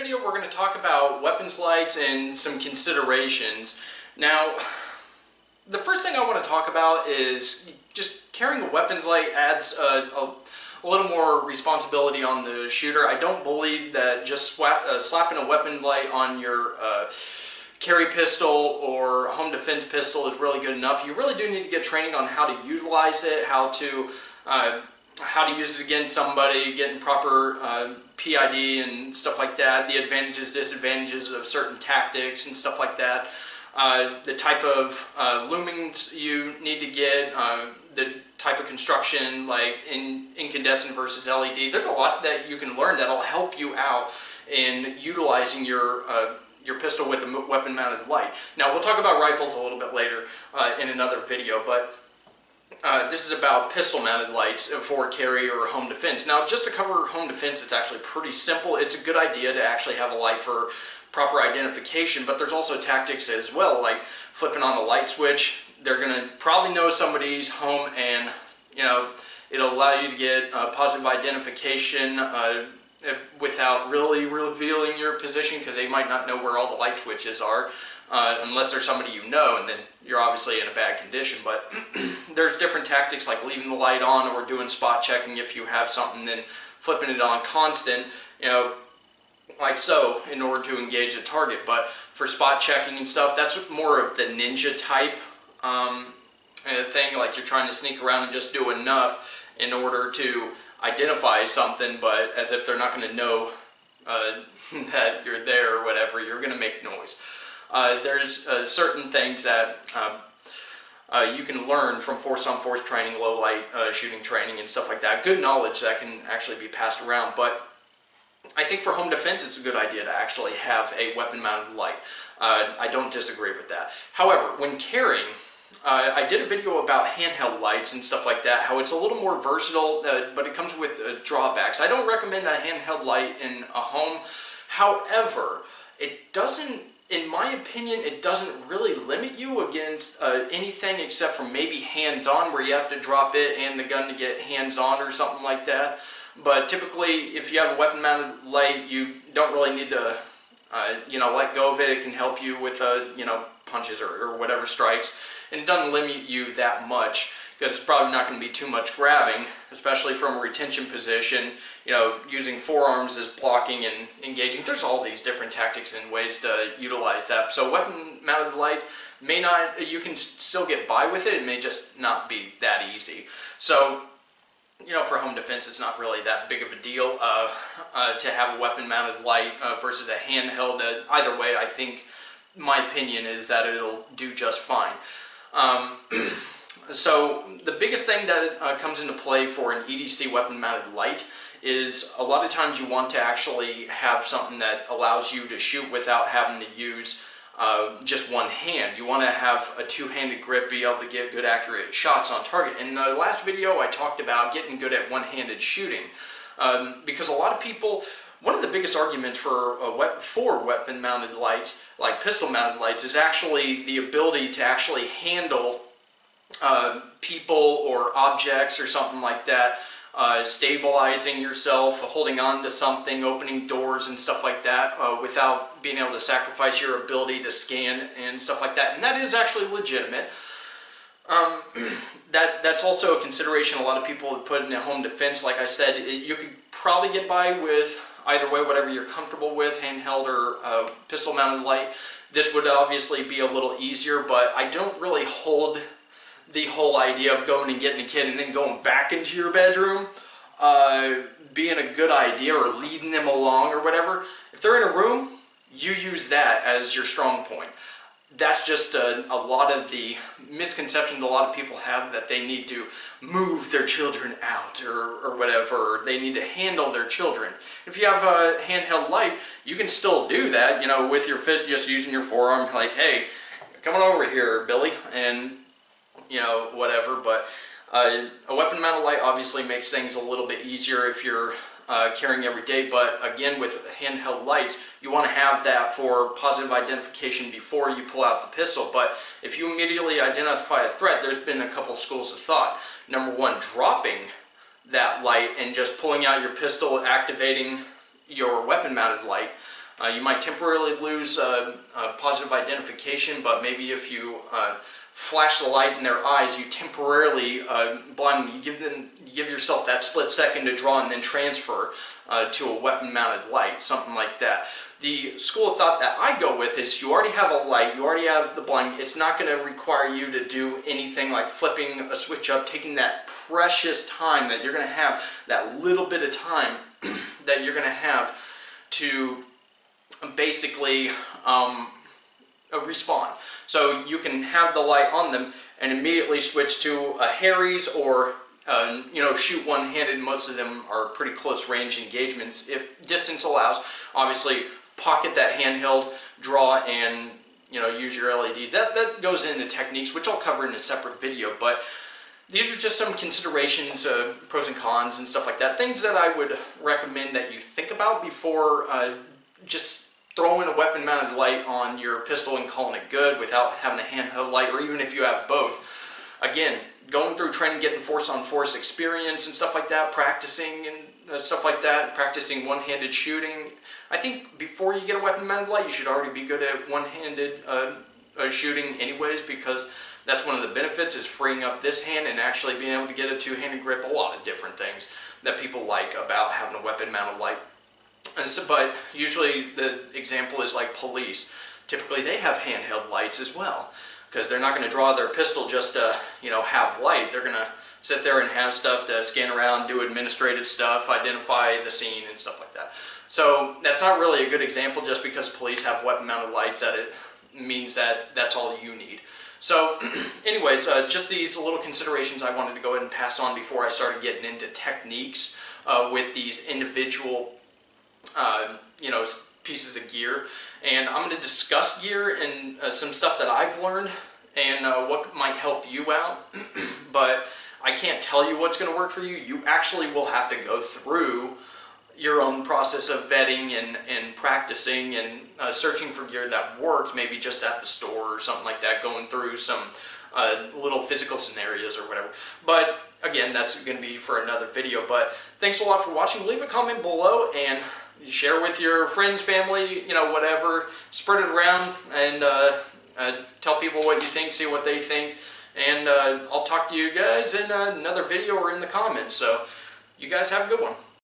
video we're going to talk about weapons lights and some considerations. Now, the first thing I want to talk about is just carrying a weapons light adds a little more responsibility on the shooter. I don't believe that just slapping a weapon light on your carry pistol or home defense pistol is really good enough. You really do need to get training on how to utilize it, how to use it against somebody, getting proper PID and stuff like that, the advantages, disadvantages of certain tactics and stuff like that, the type of lumens you need to get, the type of construction like incandescent versus LED. There's a lot that you can learn that'll help you out in utilizing your pistol with a weapon-mounted light. Now, we'll talk about rifles a little bit later in another video, but this is about pistol-mounted lights for carry or home defense. Now, just to cover home defense, it's actually pretty simple. It's a good idea to actually have a light for proper identification, but there's also tactics as well, like flipping on the light switch. They're going to probably know somebody's home, and it'll allow you to get positive identification without really revealing your position, because they might not know where all the light switches are unless there's somebody you know, and then you're obviously in a bad condition. But there's different tactics like leaving the light on or doing spot checking if you have something, then flipping it on constant, like so, in order to engage a target. But for spot checking and stuff, that's more of the ninja type thing, like you're trying to sneak around and just do enough in order to identify something, but as if they're not going to know that you're there or whatever, you're going to make noise. There's certain things that you can learn from force-on-force training, low light shooting training and stuff like that. Good knowledge that can actually be passed around, but I think for home defense it's a good idea to actually have a weapon-mounted light. I don't disagree with that. However, when carrying, I did a video about handheld lights and stuff like that, how it's a little more versatile, but it comes with drawbacks. I don't recommend a handheld light in a home. However, it doesn't, in my opinion, it doesn't really limit you against anything except for maybe hands-on, where you have to drop it and the gun to get hands-on or something like that. But typically, if you have a weapon-mounted light, you don't really need to, let go of it. It can help you with, punches or whatever strikes. And it doesn't limit you that much, because it's probably not going to be too much grabbing, especially from a retention position, using forearms as blocking and engaging. There's all these different tactics and ways to utilize that. So weapon-mounted light you can still get by with it. It may just not be that easy. So, for home defense, it's not really that big of a deal to have a weapon-mounted light versus a handheld. Either way, I think my opinion is that it'll do just fine. So the biggest thing that comes into play for an EDC weapon-mounted light is a lot of times you want to actually have something that allows you to shoot without having to use just one hand. You want to have a two-handed grip, be able to get good accurate shots on target. In the last video I talked about getting good at one-handed shooting, because a lot of people, one of the biggest arguments for weapon-mounted lights, like pistol-mounted lights, is actually the ability to actually handle people or objects or something like that, stabilizing yourself, holding on to something, opening doors and stuff like that, without being able to sacrifice your ability to scan and stuff like that. And that is actually legitimate. That's also a consideration a lot of people would put in a home defense. Like I said, you could probably get by with either way, whatever you're comfortable with, handheld or pistol-mounted light. This would obviously be a little easier, but I don't really hold the whole idea of going and getting a kid and then going back into your bedroom being a good idea, or leading them along or whatever. If they're in a room, you use that as your strong point. That's just a lot of the misconceptions a lot of people have, that they need to move their children out or whatever, or they need to handle their children. If you have a handheld light, you can still do that, with your fist, just using your forearm, like, hey, come on over here, Billy, and, whatever. But a weapon-mounted light obviously makes things a little bit easier if you're carrying every day, but again, with handheld lights, you want to have that for positive identification before you pull out the pistol. But if you immediately identify a threat, there's been a couple schools of thought. Number one, dropping that light and just pulling out your pistol, activating your weapon-mounted light You might temporarily lose positive identification, but maybe if you flash the light in their eyes, you temporarily blind them. You give yourself that split second to draw and then transfer to a weapon-mounted light, something like that. The school of thought that I go with is you already have a light, you already have the blind. It's not going to require you to do anything like flipping a switch up, taking that precious time that you're going to have, that little bit of time that you're going to have to basically respawn. So you can have the light on them and immediately switch to a Harry's or shoot one-handed. Most of them are pretty close range engagements if distance allows. Obviously, pocket that handheld, draw, and use your LED. That goes into techniques, which I'll cover in a separate video. But these are just some considerations, pros and cons and stuff like that. Things that I would recommend that you think about before just throwing a weapon-mounted light on your pistol and calling it good without having a handheld light, or even if you have both. Again, going through training, getting force-on-force experience and stuff like that, practicing and stuff like that, practicing one-handed shooting. I think before you get a weapon-mounted light, you should already be good at one-handed shooting anyways, because that's one of the benefits, is freeing up this hand and actually being able to get a two-handed grip. A lot of different things that people like about having a weapon-mounted light. But usually the example is like police. Typically they have handheld lights as well, because they're not going to draw their pistol just to have light. They're going to sit there and have stuff to scan around, do administrative stuff, identify the scene and stuff like that. So that's not really a good example. Just because police have weapon-mounted lights, that it means that that's all you need. So anyways, just these little considerations I wanted to go ahead and pass on before I started getting into techniques with these individual pieces of gear. And I'm going to discuss gear and some stuff that I've learned and what might help you out. But I can't tell you what's going to work for you. You actually will have to go through your own process of vetting and practicing and searching for gear that works, maybe just at the store or something like that, going through some little physical scenarios or whatever. But again, that's going to be for another video. But thanks a lot for watching. Leave a comment below and share with your friends, family, whatever. Spread it around and tell people what you think, see what they think. And I'll talk to you guys in another video or in the comments. So you guys have a good one.